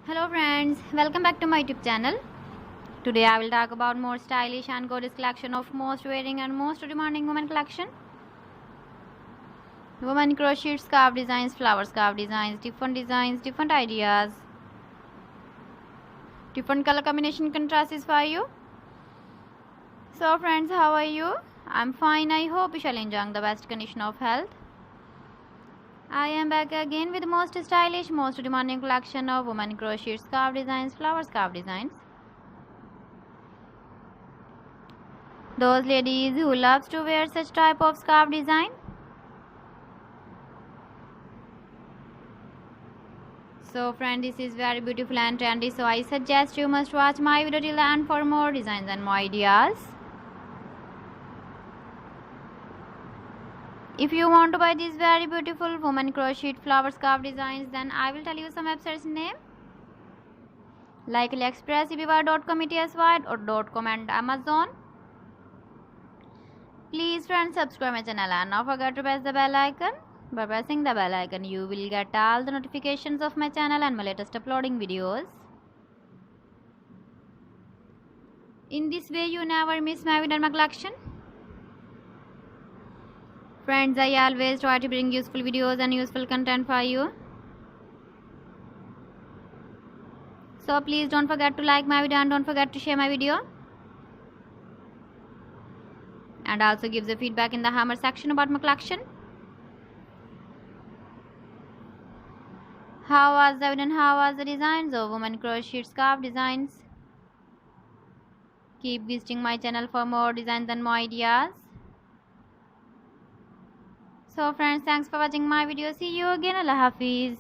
Hello friends, welcome back to my YouTube channel. Today I will talk about more stylish and gorgeous collection of most wearing and most demanding women collection. Women crochet scarf designs, flower scarf designs, different ideas, different color combination contrasts for you. So friends, how are you? I'm fine. I hope you shall enjoy the best condition of health. I am back again with the most stylish, most demanding collection of women crochet scarf designs, flower scarf designs. Those ladies who loves to wear such type of scarf design. So friend, this is very beautiful and trendy, so I suggest you must watch my video till the end for more designs and more ideas. If you want to buy these very beautiful woman crochet flower scarf designs, then I will tell you some websites name like AliExpress, eBay.com, ETSY or .com and Amazon. Please friends, subscribe my channel and not forget to press the bell icon. By pressing the bell icon, you will get all the notifications of my channel and my latest uploading videos. In this way, you never miss my video and my collection. Friends, I always try to bring useful videos and useful content for you. So please don't forget to like my video and don't forget to share my video. And also give the feedback in the hammer section about my collection. How was the video and how was the designs of women crochet scarf designs? Keep visiting my channel for more designs and more ideas. So friends, thanks for watching my video. See you again. Allah Hafiz.